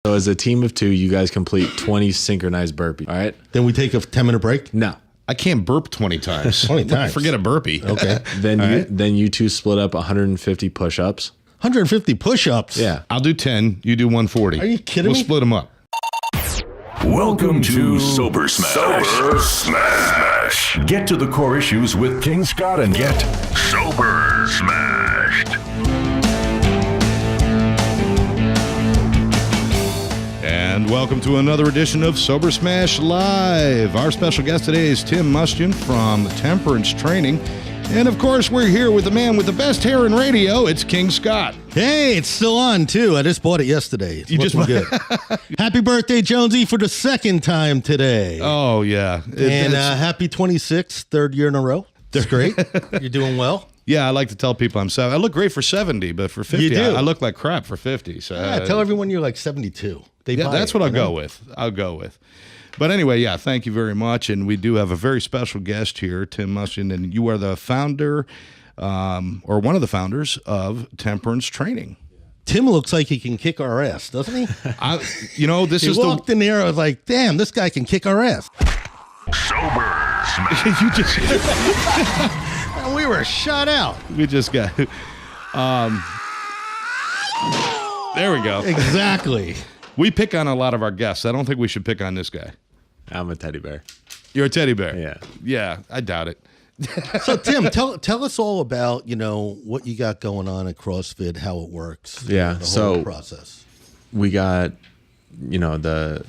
So as a team of 2, you guys complete 20 synchronized burpees. All right. Then we take a 10-minute break? No. I can't burp 20 times. 20 times. Forget a burpee. Okay. Then you 2 split up 150 push-ups. 150 push-ups? Yeah. I'll do 10. You do 140. Are you kidding me? We'll split them up. Welcome to SoberSmash. SoberSmash. Get to the core issues with King Scott and get SoberSmashed. And welcome to another edition of SoberSmash Live. Our special guest today is Tim Mustion from Temperance Training. And of course, we're here with the man with the best hair in radio. It's King Scott. Hey, it's still on, too. I just bought it yesterday. It's looking good. Happy birthday, Jonesy, for the second time today. Oh, yeah. And happy 26th, third year in a row. That's great. You're doing well. Yeah, I like to tell people I'm 70. I look great for 70, but for 50, You do. I look like crap for 50. So Yeah, tell everyone you're like 72. That's what I'll go with. But anyway, yeah, thank you very much. And we do have a very special guest here, Tim Mustion, and you are the founder or one of the founders of Temperance Training. Tim looks like he can kick our ass, doesn't he? This He is walked in there, I was like, damn, this guy can kick our ass. SoberSmash. You just And we were shut out. we just got there we go. Exactly. We pick on a lot of our guests. I don't think we should pick on this guy. I'm a teddy bear. You're a teddy bear. Yeah. Yeah, I doubt it. So, Tim, tell us all about, what you got going on at CrossFit, how it works. Yeah, The whole so- process. We got, the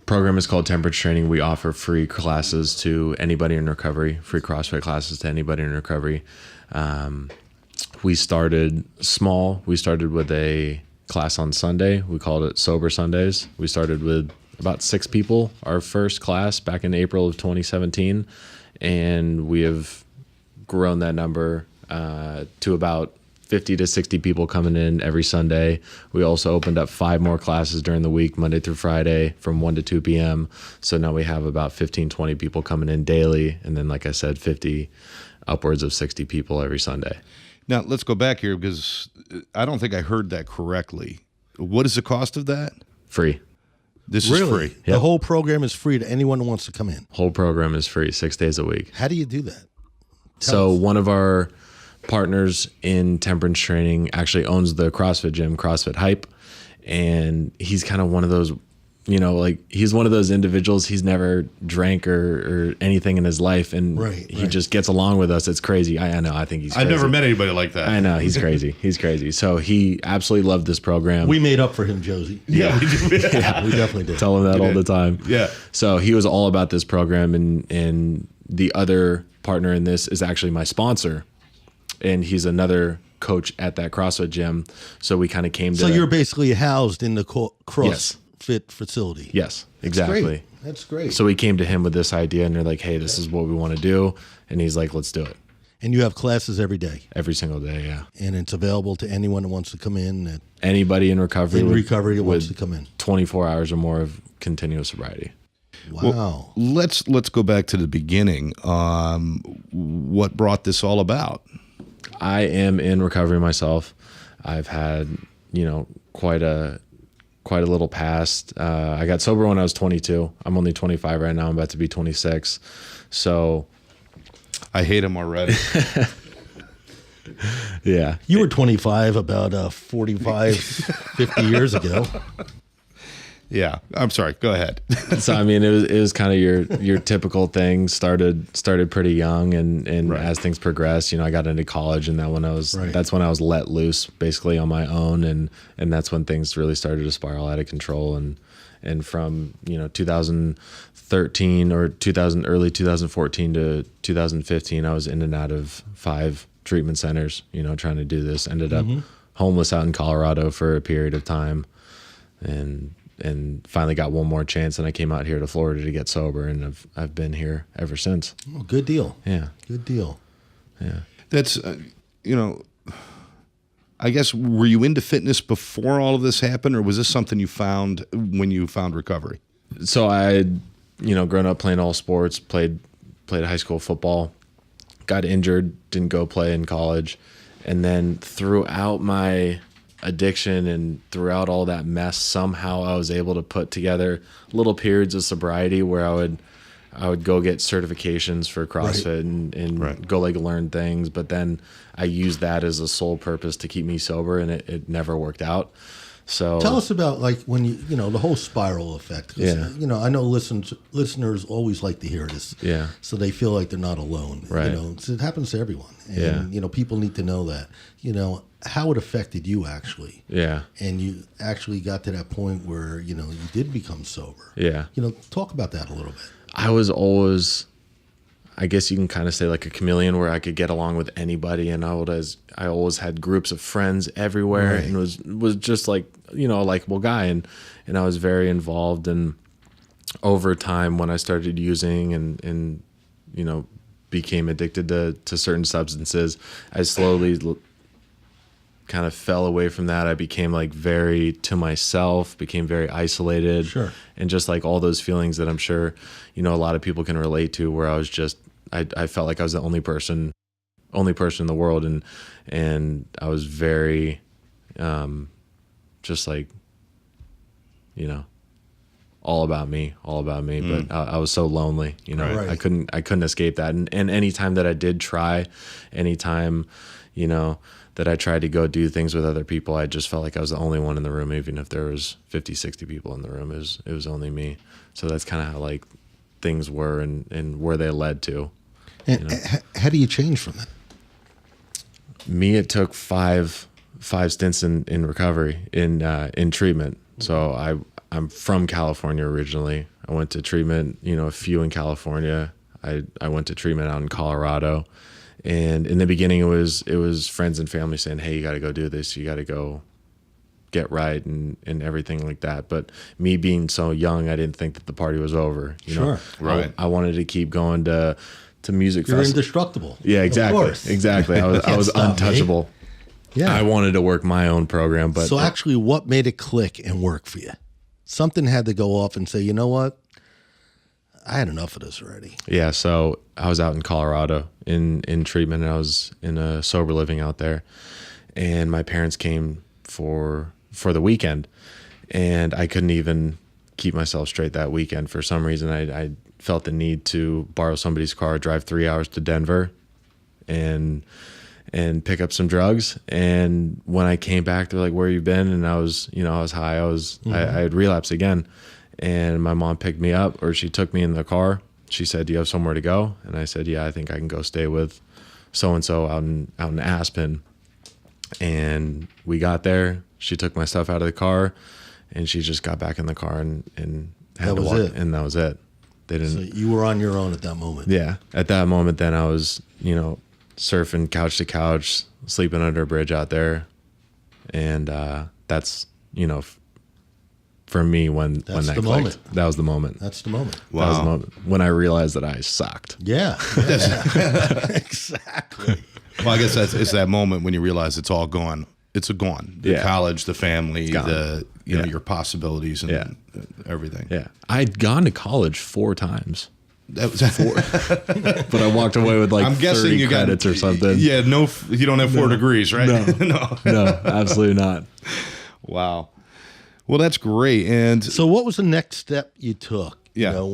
program is called Temperance Training. We offer free classes to anybody in recovery, free CrossFit classes to anybody in recovery. We started small. We started with a class on Sunday. We called it Sober Sundays. We started with about 6 people, our first class back in April of 2017. And we have grown that number to about 50 to 60 people coming in every Sunday. We also opened up 5 more classes during the week, Monday through Friday from 1 to 2 p.m. So now we have about 15, 20 people coming in daily. And then, like I said, 50, upwards of 60 people every Sunday. Now, let's go back here because I don't think I heard that correctly. What is the cost of that? Free. This Really? is free. The whole program is free to anyone who wants to come in. Whole program is free, 6 days a week. How do you do that? So us. one of our partners in Temperance Training actually owns the CrossFit gym, CrossFit Hype. And he's kind of one of those, he's one of those individuals. He's never drank or anything in his life. And he just gets along with us. It's crazy. I know. I think he's crazy. I've never met anybody like that. I know. He's crazy. He's crazy. So he absolutely loved this program. We made up for him, Josie. Yeah, we did. Yeah, we definitely did. Tell him that all the time. Yeah. So he was all about this program. And the other partner in this is actually my sponsor. And he's another coach at that CrossFit gym. So we kind of came to... So you're basically housed in the CrossFit facility. Yes, exactly. That's great. So we came to him with this idea, and they're like, hey, this is what we want to do. And he's like, let's do it. And you have classes every day. Every single day, yeah. And it's available to anyone who wants to come in. Anybody in recovery. Who wants to come in. 24 hours or more of continuous sobriety. Wow. Well, let's go back to the beginning. What brought this all about? I am in recovery myself. I've had, quite a little past. I got sober when I was 22. I'm only 25 right now. I'm about to be 26. So I hate him already. yeah. You were 25 about 45, 50 years ago. Yeah, I'm sorry. Go ahead. So I mean, it was kind of your typical thing. Started pretty young, and as things progressed, I got into college, and that's when I was let loose basically on my own, and that's when things really started to spiral out of control, and from 2013 or early 2014 to 2015, I was in and out of 5 treatment centers, trying to do this. Ended up homeless out in Colorado for a period of time, and finally got one more chance, and I came out here to Florida to get sober, and I've been here ever since. Oh, good deal. Yeah. Good deal. Yeah. That's, I guess, were you into fitness before all of this happened, or was this something you found when you found recovery? So I had, grown up playing all sports, played high school football, got injured, didn't go play in college. And then throughout my addiction and throughout all that mess, somehow I was able to put together little periods of sobriety where I would go get certifications for CrossFit and go like learn things. But then I used that as a sole purpose to keep me sober, and it never worked out. So tell us about like when you know the whole spiral effect. 'Cause, Yeah. You know, I know listeners always like to hear this. Yeah. So they feel like they're not alone. Right. You know, it happens to everyone. And, Yeah. you know, people need to know that, you know, how it affected you actually. Yeah. And you actually got to that point where, you know, you did become sober. Yeah. You know, talk about that a little bit. I was always, I guess you can kind of say like a chameleon, where I could get along with anybody, and I always had groups of friends everywhere, Right. and was just like, you know, a likable guy, and I was very involved. And over time, when I started using and you know became addicted to certain substances, I slowly kind of fell away from that. I became like very to myself, became very isolated. Sure. And just like all those feelings that I'm sure, you know, a lot of people can relate to, where I was just, I felt like I was the only person in the world. And I was very, just like, you know, all about me. But I was so lonely, you know, Right. I couldn't escape that. And anytime that I did try, anytime, you know, that I tried to go do things with other people, I just felt like I was the only one in the room. Even if there was 50, 60 people in the room, it was only me. So that's kind of how like things were and where they led to. And You know? how do you change from that? Me, it took five stints in recovery, in treatment. So I'm from California originally. I went to treatment, you know, a few in California. I went to treatment out in Colorado. And in the beginning, it was friends and family saying, "Hey, you got to go do this. You got to go get right," and everything like that. But me being so young, I didn't think that the party was over. You know? Right. I wanted to keep going to music You're festivals. indestructible. Yeah, exactly. Of course. Exactly. I Can't was stop me. untouchable. Yeah. I wanted to work my own program, but So actually, what made it click and work for you? Something had to go off and say, you know what? I had enough of this already. yeah. So I was out in Colorado in treatment, and I was in a sober living out there, and my parents came for the weekend, and I couldn't even keep myself straight that weekend. For some reason, I felt the need to borrow somebody's car, drive 3 hours to Denver, and pick up some drugs. And when I came back, they're like, "Where you been?" And I was high. I had relapsed again. And my mom picked me up, or she took me in the car. She said, "Do you have somewhere to go?" And I said, "Yeah, I think I can go stay with so-and-so out in Aspen." And we got there. She took my stuff out of the car, and she just got back in the car and had That to was walk. it. And that was it. They didn't. So you were on your own at that moment. Yeah. At that moment, then I was, you know, surfing couch to couch, sleeping under a bridge out there. And that's, you know, for me, when that the clicked, moment. that was the moment. That's the moment. That was the moment when I realized that I sucked. Yeah. Exactly. Well, I guess it's that moment when you realize it's all gone. It's gone. The Yeah. college, the family, Gone. the you know Yeah. your possibilities and Yeah. everything. Yeah. I'd gone to college 4 times, That was, but I walked away with like I'm guessing 30 you got credits or something. Yeah, you don't have 4 degrees, right? No. No, absolutely not. Wow. Well, that's great. And So what was the next step you took? Yeah. You know,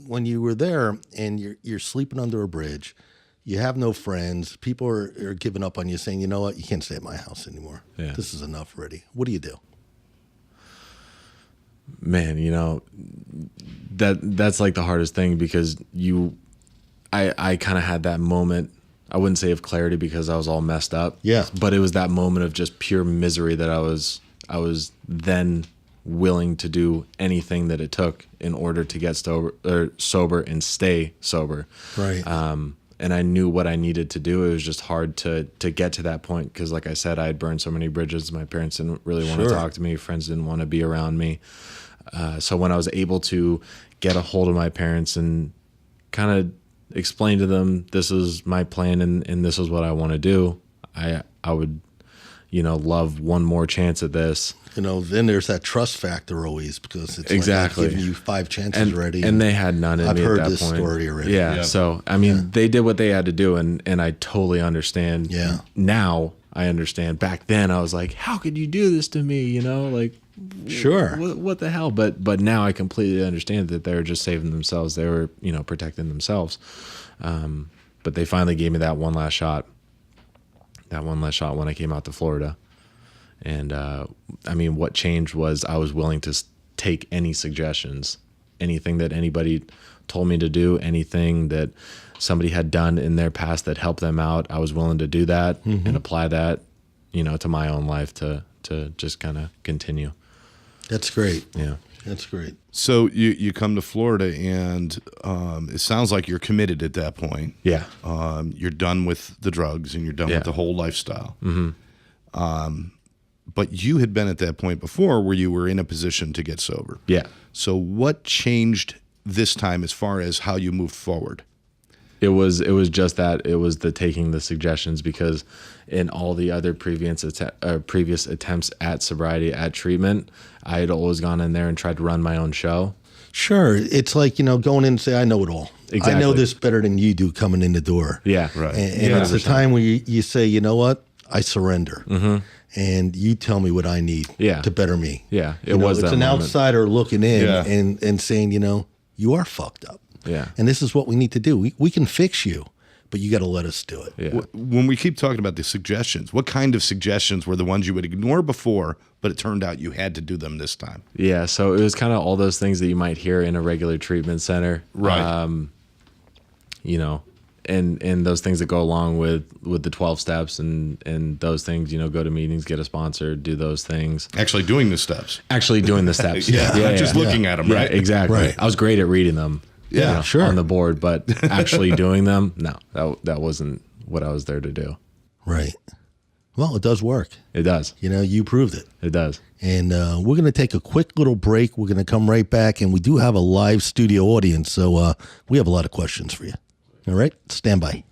when you were there and you're sleeping under a bridge, you have no friends, people are giving up on you, saying, you know what, you can't stay at my house anymore. Yeah. This is enough already. What do you do? Man, you know, that's like the hardest thing, because I kind of had that moment. I wouldn't say of clarity, because I was all messed up. Yeah. But it was that moment of just pure misery that I was then willing to do anything that it took in order to get sober and stay sober. Right. And I knew what I needed to do. It was just hard to get to that point, because like I said, I had burned so many bridges. My parents didn't really want to Sure. talk to me. Friends didn't want to be around me. So when I was able to get a hold of my parents and kind of explain to them, this is my plan and this is what I want to do, I would, you know, love one more chance at this. You know, then there's that trust factor always, because it's Exactly. like I've given you 5 chances already. And they had none in I've me heard at that this point. story already. Yeah. Yeah. So, I mean, they did what they had to do, and I totally understand. Yeah. Now I understand. Back then, I was like, how could you do this to me? You know, like, Sure. what the hell? But now I completely understand that they were just saving themselves. They were, you know, protecting themselves. But they finally gave me that one last shot. That one last shot when I came out to Florida. And I mean, what changed was I was willing to take any suggestions, anything that anybody told me to do, anything that somebody had done in their past that helped them out. I was willing to do that and apply that, you know, to my own life to just kind of continue. That's great. Yeah. That's great. So you come to Florida, and it sounds like you're committed at that point. Yeah. You're done with the drugs, and you're done with the whole lifestyle. But you had been at that point before where you were in a position to get sober. Yeah. So what changed this time as far as how you moved forward? It was just that. It was the taking the suggestions, because in all the other previous attempts at sobriety, at treatment, I had always gone in there and tried to run my own show. Sure. It's like, you know, going in and say, I know it all. Exactly. I know this better than you do coming in the door. Yeah. Right. And it's the time where you say, you know what? I surrender. And you tell me what I need to better me. Yeah. It's an outsider looking in and saying, you know, you are fucked up. Yeah. And this is what we need to do. We can fix you, but you got to let us do it. Yeah. When we keep talking about the suggestions, what kind of suggestions were the ones you would ignore before, but it turned out you had to do them this time? Yeah. So it was kind of all those things that you might hear in a regular treatment center. Right. You know, and those things that go along with the 12 steps and those things, you know, go to meetings, get a sponsor, do those things. Actually doing the steps. Actually doing the steps. Just looking at them, right? Yeah, exactly. Right. I was great at reading them. Yeah, you know, sure. on the board, but actually doing them, no, that wasn't what I was there to do. Right. Well, it does work. It does. You know, you proved it. It does. And we're going to take a quick little break. We're going to come right back, and we do have a live studio audience, so we have a lot of questions for you. All right? Stand by.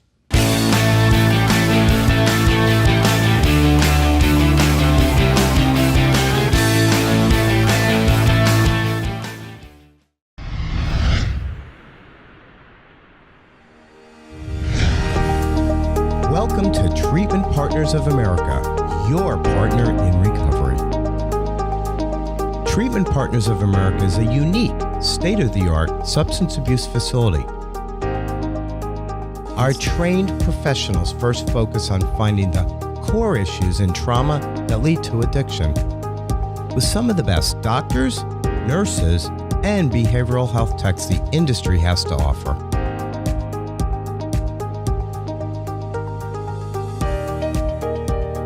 Welcome to Treatment Partners of America, your partner in recovery. Treatment Partners of America is a unique, state-of-the-art substance abuse facility. Our trained professionals first focus on finding the core issues in trauma that lead to addiction, with some of the best doctors, nurses, and behavioral health techs the industry has to offer.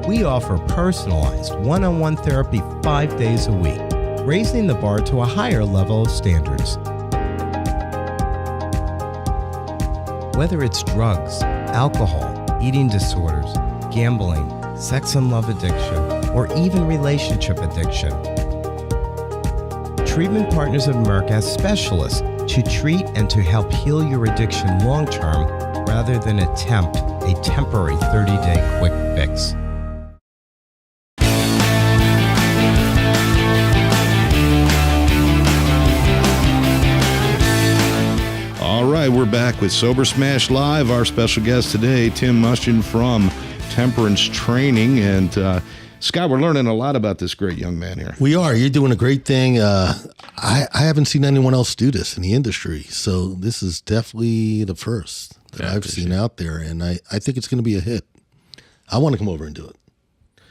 We offer personalized one-on-one therapy 5 days a week, raising the bar to a higher level of standards. Whether it's drugs, alcohol, eating disorders, gambling, sex and love addiction, or even relationship addiction, Treatment Partners of America has specialists to treat and to help heal your addiction long-term rather than attempt a temporary 30-day quick fix. All right, we're back with SoberSmash Live. Our special guest today, Tim Mustion from Temperance Training. And Scott, we're learning a lot about this great young man here. We are. You're doing a great thing. I haven't seen anyone else do this in the industry, so this is definitely the first that I've seen out there, and I think it's going to be a hit. I want to come over and do it.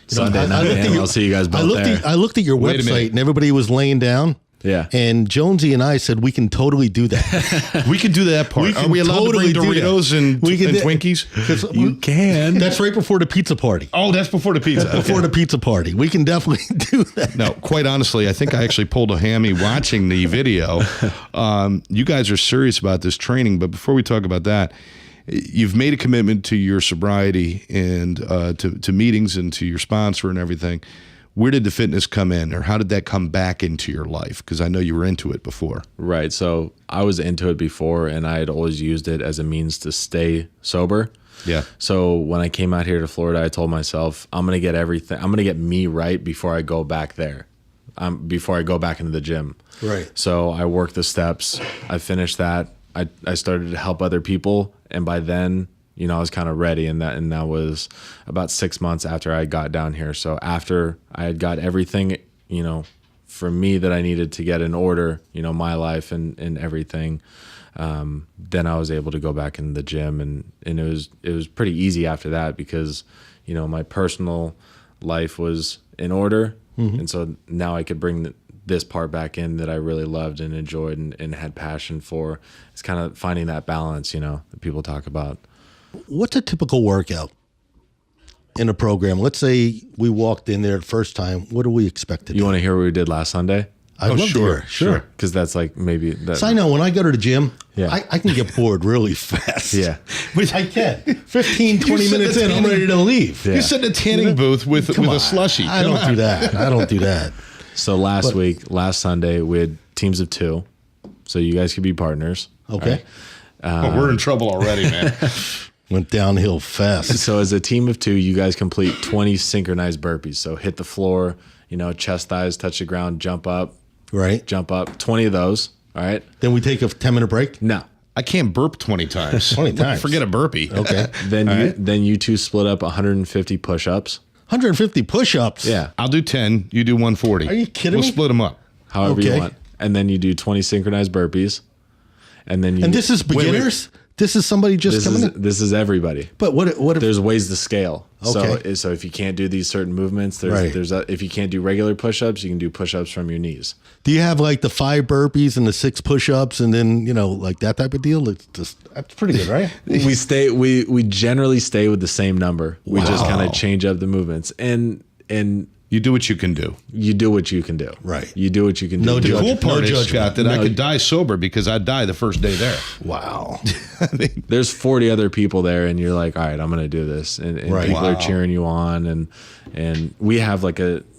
Sunday night, I'll see you guys both there. I looked at your Wait a website, minute. and everybody was laying down. Yeah. And Jonesy and I said we can totally do that. We can do that part. Are we allowed totally to bring do that. Doritos and Twinkies? You can. That's right before the pizza party. Oh, that's before the pizza. Before the pizza party. We can definitely do that. No, quite honestly, I think I actually pulled a hammy watching the video. You guys are serious about this training, but before we talk about that, you've made a commitment to your sobriety and to meetings and to your sponsor and everything. Where did the fitness come in, or how did that come back into your life? Because I know you were into it before. Right. So I was into it before, and I had always used it as a means to stay sober. Yeah. So when I came out here to Florida, I told myself, I'm going to get everything. I'm going to get me right before I go back there, before I go back into the gym. Right. So I worked the steps. I finished that. I started to help other people. And by then, I was kind of ready, and that was about 6 months after I got down here. So after I had got everything, for me that I needed to get in order, my life and everything, then I was able to go back in the gym, and it was pretty easy after that because, my personal life was in order. And so now I could bring this part back in that I really loved and enjoyed and had passion for. It's kind of finding that balance, that people talk about. What's a typical workout in a program? Let's say we walked in there the first time. What do we expect to do? You want to hear what we did last Sunday? I'd love to hear. Sure. Because that's like maybe that. So I know when I go to the gym, Yeah. I can get bored really fast. Yeah. Which I can. 15, 20 said minutes the in, I'm tanning- ready to leave. You sit in a tanning booth with a slushie. I don't do that. I don't do that. So last Sunday, we had teams of 2. So you guys could be partners. Okay. We're in trouble already, man. Went downhill fast. So as a team of 2, you guys complete 20 synchronized burpees. So hit the floor, chest, thighs, touch the ground, jump up, Right. 20 of those. All right. Then we take a 10-minute break. No. I can't burp 20 times. 20 times. Forget a burpee. Okay. Then you 2 split up 150 push-ups. 150 push-ups. Yeah. I'll do 10. You do 140. Are you kidding We'll me? split them up. However Okay. you want. And then you do 20 synchronized burpees. And then And this is beginners? This is somebody just coming in? This is everybody. But what if There's ways to scale. Okay. So if you can't do these certain movements, Right. if you can't do regular push-ups, you can do push-ups from your knees. do you have like the 5 burpees and the 6 push-ups and then, like that type of deal? It's just, that's pretty good, right? We generally stay with the same number. We just Wow. kind of change up the movements. And You do what you can do. you do what you can do. Right. You do what you can No do. The judge- cool part is, judgment. Scott, that I could die sober because I'd die the first day there. Wow. There's 40 other people there, and you're like, all right, I'm going to do this. And Right. people Wow. are cheering you on. And we have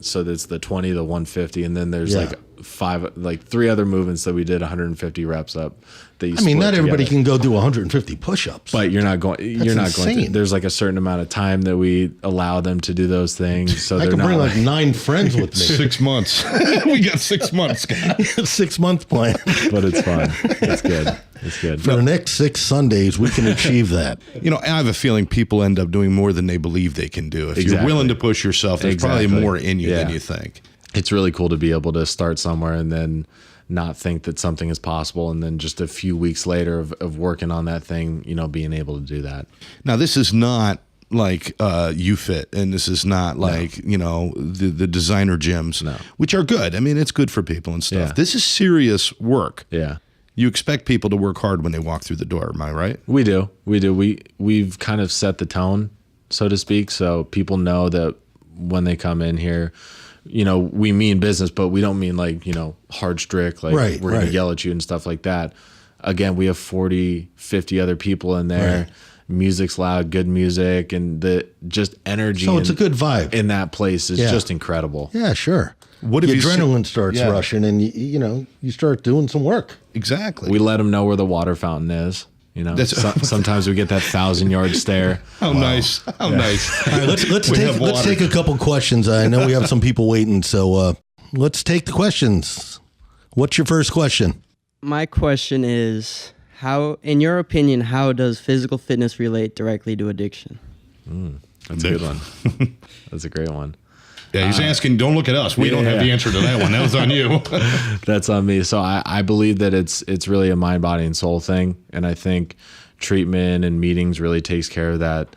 so that's the 20, the 150, and then there's Yeah. 3 other movements that we did 150 reps up. That you I mean, split not everybody together. can go do 150 push-ups. But you're not going. You're not going to. insane. There's like a certain amount of time that we allow them to do those things. So I they're can not bring like 9 friends with me. 6 months. We got 6 months, Scott. 6-month plan. but it's fun. It's good. It's good. For the next 6 Sundays, we can achieve that. I have a feeling people end up doing more than they believe they can do. If you're Exactly. willing to push yourself, there's probably Exactly. more in you than Yeah. you think. It's really cool to be able to start somewhere and then not think that something is possible, and then just a few weeks later of working on that thing, being able to do that. Now, this is not like UFit, and this is not like, the designer gyms, No. which are good. I mean, it's good for people and stuff. Yeah. This is serious work. Yeah. You expect people to work hard when they walk through the door. Am I right? We do. We've kind of set the tone, so to speak. So people know that when they come in here, we mean business, but we don't mean like, hard strict, like Right, we're going right. to yell at you and stuff like that. Again, we have 40, 50 other people in there. Right. Music's loud, good music, and the just energy. So it's a good vibe. in that place is Yeah. just incredible. Yeah, sure. What The have you adrenaline seen- starts Yeah. rushing and, you start doing some work. Exactly. We let them know where the water fountain is. Sometimes we get that 1,000-yard stare. How nice. How nice. All right, let's We have take water. a couple questions. I know we have some people waiting, so let's take the questions. What's your first question? My question is, in your opinion, how does physical fitness relate directly to addiction? That's a good one. That's a great one. Yeah, he's asking, don't look at us. We don't have the answer to that one. That was on you. That's on me. So I believe that it's really a mind, body, and soul thing. And I think treatment and meetings really takes care of that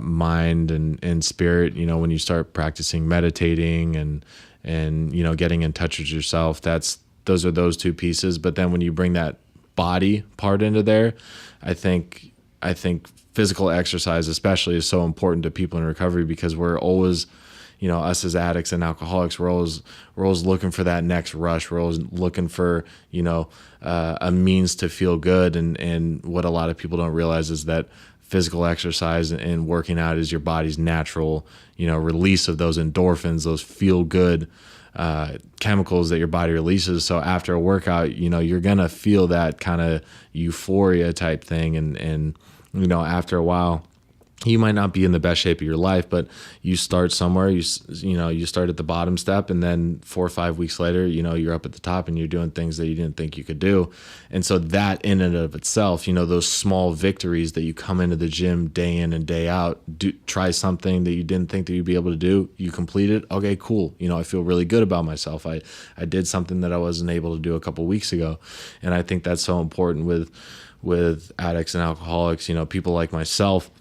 mind and spirit. When you start practicing meditating and getting in touch with yourself, those are those 2 pieces. But then when you bring that body part into there, I think physical exercise especially is so important to people in recovery, because we're always, us as addicts and alcoholics, we're always looking for that next rush. We're always looking for, a means to feel good. And what a lot of people don't realize is that physical exercise and working out is your body's natural, release of those endorphins, those feel good chemicals that your body releases. So after a workout, you're going to feel that kind of euphoria type thing. And after a while, you might not be in the best shape of your life, but you start somewhere, you start at the bottom step, and then 4 or 5 weeks later, you're up at the top and you're doing things that you didn't think you could do. And so that in and of itself, those small victories that you come into the gym day in and day out, try something that you didn't think that you'd be able to do, you complete it. Okay, cool. I feel really good about myself. I did something that I wasn't able to do a couple weeks ago. And I think that's so important with addicts and alcoholics, people like myself,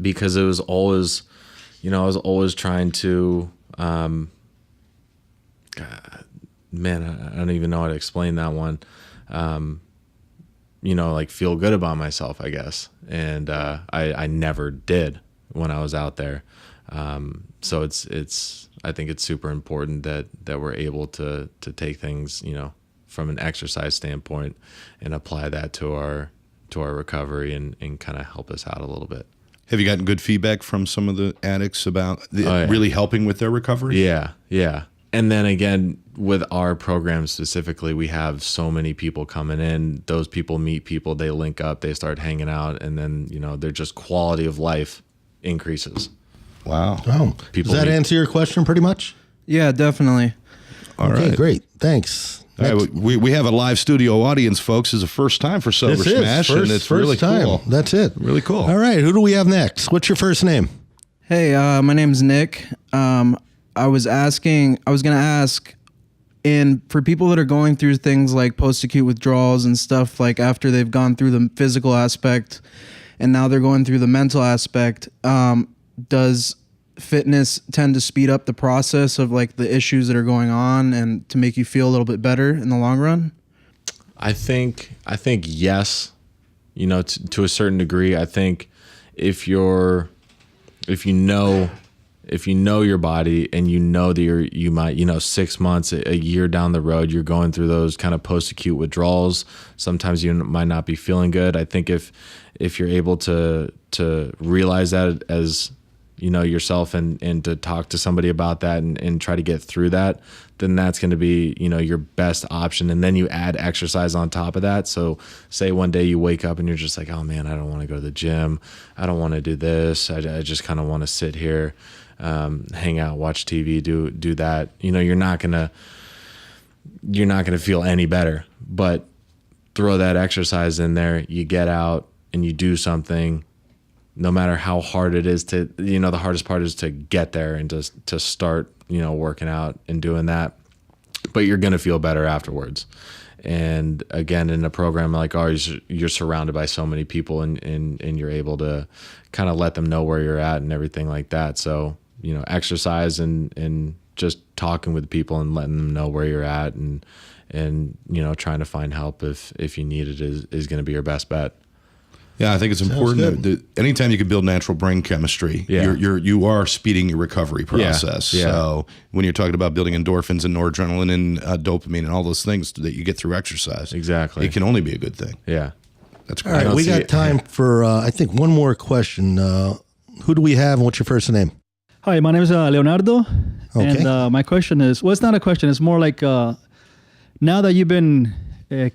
because it was always, I was always trying to, man, I don't even know how to explain that one. Like feel good about myself, I guess. And I never did when I was out there. So I think it's super important that we're able to take things, from an exercise standpoint and apply that to our recovery and kind of help us out a little bit. Have you gotten good feedback from some of the addicts about really helping with their recovery? Yeah. And then again, with our program specifically, we have so many people coming in. Those people meet people, they link up, they start hanging out, and then, they're just quality of life increases. Wow. Oh, does that answer your question pretty much? Yeah, definitely. All right. Great. Thanks. All right, we have a live studio audience, folks. It's the first time for SoberSmash, and it's really cool. That's it. Really cool. All right, who do we have next? What's your first name? Hey, my name's Nick. I was going to ask, and for people that are going through things like post-acute withdrawals and stuff, like after they've gone through the physical aspect and now they're going through the mental aspect, does fitness tend to speed up the process of like the issues that are going on and to make you feel a little bit better in the long run? I think yes, to a certain degree. I think if you know your body and that you might 6 months, a year down the road, you're going through those kind of post-acute withdrawals. Sometimes you might not be feeling good. I think if you're able to realize that as yourself and to talk to somebody about that and try to get through that, then that's going to be, your best option. And then you add exercise on top of that. So say one day you wake up and you're just like, oh man, I don't want to go to the gym. I don't want to do this. I just kind of want to sit here, hang out, watch TV, do that. You're not going to feel any better, but throw that exercise in there. You get out and you do something. No matter how hard it is the hardest part is to get there and to start, working out and doing that, but you're going to feel better afterwards. And again, in a program like ours, you're surrounded by so many people and you're able to kind of let them know where you're at and everything like that. So, exercise and just talking with people and letting them know where you're at and trying to find help if you need it is going to be your best bet. Yeah, I think it's important that anytime you can build natural brain chemistry, you are speeding your recovery process. Yeah. So when you're talking about building endorphins and noradrenaline and dopamine and all those things that you get through exercise, exactly, it can only be a good thing. Yeah, that's great. All right, we got time for I think one more question. Who do we have, and what's your first name? Hi, my name is Leonardo, okay. And my question is, well, it's not a question. It's more like now that you've been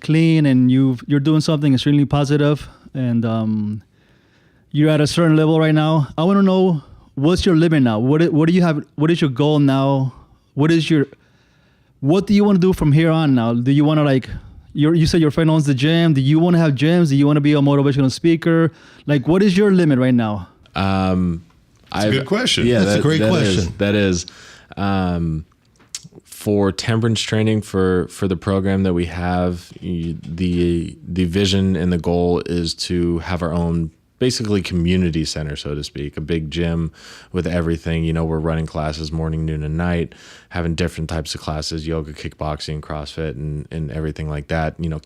clean and you're doing something extremely positive. And you're at a certain level right now. I want to know, what's your limit now? What do you have? What is your goal now? What do you want to do from here on now? Do you want to you said your friend owns the gym. Do you want to have gyms? Do you want to be a motivational speaker? Like, what is your limit right now? That's a good question. Yeah, that's a great question. That is. For temperance training, for the program that we have, the vision and the goal is to have our own basically community center, so to speak, a big gym with everything. We're running classes morning, noon, and night, having different types of classes, yoga, kickboxing, CrossFit, and everything like that. A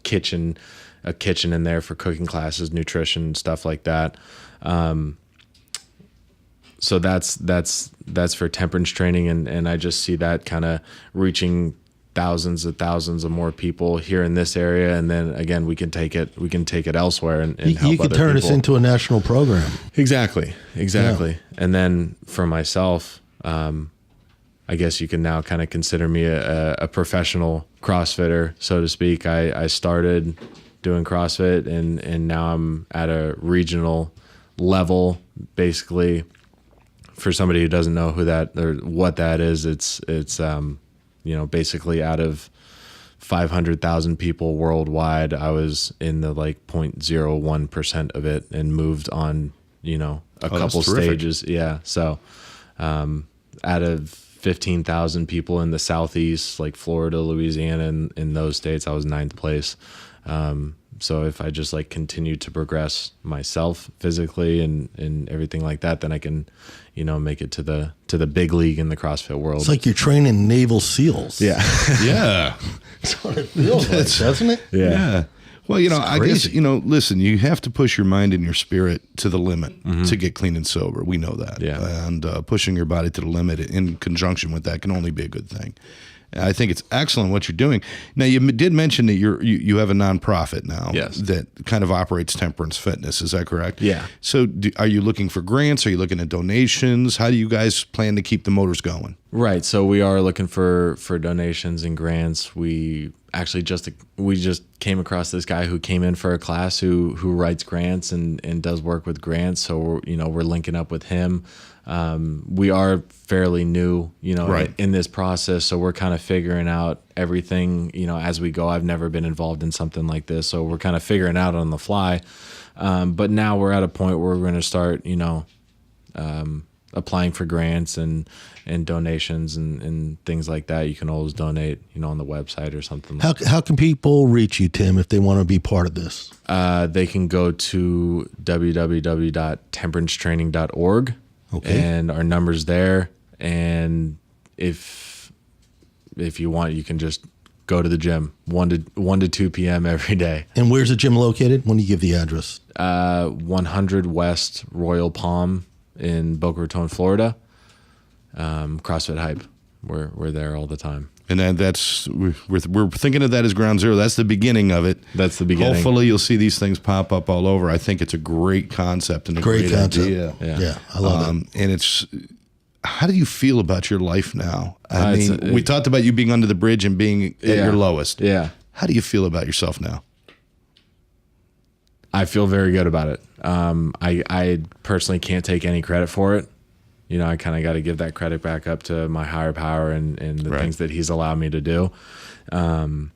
kitchen in there for cooking classes, nutrition, stuff like that. So that's for temperance training, and I just see that kind of reaching thousands of more people here in this area, and then again we can take it elsewhere and help you can turn people. us into a national program. Exactly. Yeah. And then for myself, I guess you can now kind of consider me a professional CrossFitter, so to speak. I started doing CrossFit and now I'm at a regional level, basically. For somebody who doesn't know who that or what that is, it's basically out of 500,000 people worldwide, I was in the like 0.01% of it and moved on, a couple stages. Yeah. So, out of 15,000 people in the Southeast, like Florida, Louisiana, and in those states, I was 9th place. So if I just like continue to progress myself physically and everything like that, then I can, make it to the big league in the CrossFit world. It's like you're training naval SEALs. Yeah. Yeah. That's what it feels like, doesn't it? Yeah. Well, I guess, listen, you have to push your mind and your spirit to the limit to get clean and sober. We know that. Yeah. And pushing your body to the limit in conjunction with that can only be a good thing. I think it's excellent what you're doing. Now, you did mention that you have a nonprofit now that kind of operates Temperance Fitness. Is that correct? Yeah. So are you looking for grants? Are you looking at donations? How do you guys plan to keep the motors going? Right. So we are looking for donations and grants. We actually just came across this guy who came in for a class who writes grants and does work with grants. So we're linking up with him. We are fairly new, in this process. So we're kind of figuring out everything, as we go. I've never been involved in something like this. So we're kind of figuring out on the fly. But now we're at a point where we're going to start, applying for grants and donations and things like that. You can always donate, on the website or something. How can people reach you, Tim, if they want to be part of this? They can go to www.temperancetraining.org. Okay. And our number's there. And if you want, you can just go to the gym 1 to 2 p.m. every day. And where's the gym located? When do you give the address? 100 West Royal Palm in Boca Raton, Florida. CrossFit Hype. We're there all the time. And then we're thinking of that as ground zero. That's the beginning of it. That's the beginning. Hopefully you'll see these things pop up all over. I think it's a great concept and a great idea. Yeah, I love it. And how do you feel about your life now? I mean, we talked about you being under the bridge and being at your lowest. Yeah. How do you feel about yourself now? I feel very good about it. I personally can't take any credit for it. I kind of got to give that credit back up to my higher power and the things that he's allowed me to do. I'm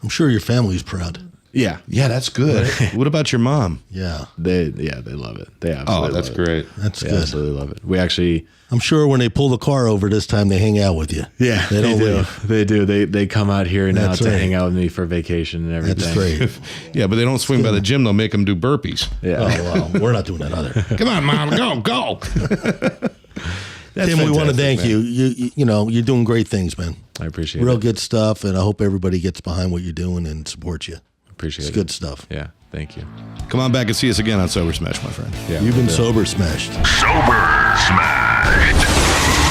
sure your family's proud. Yeah. Yeah, that's good. What about your mom? Yeah. They love it. They absolutely that's love it. great. That's They good. absolutely love it. We actually... I'm sure when they pull the car over this time, they hang out with you. Yeah, They don't do. leave. They do. They come out here now That's to right. hang out with me for vacation and everything. That's great. Yeah, but they don't swing by the gym. They'll make them do burpees. Yeah. Oh, well, we're not doing that either. Come on, Mom. Go. Tim, we want to thank man. you. You're doing great things, man. I appreciate Real it. good stuff, and I hope everybody gets behind what you're doing and supports you. Appreciate It's it. good stuff. Yeah. Thank you. Come on back and see us again on SoberSmash, my friend. Yeah. You've been sober smashed. Sober Smashed.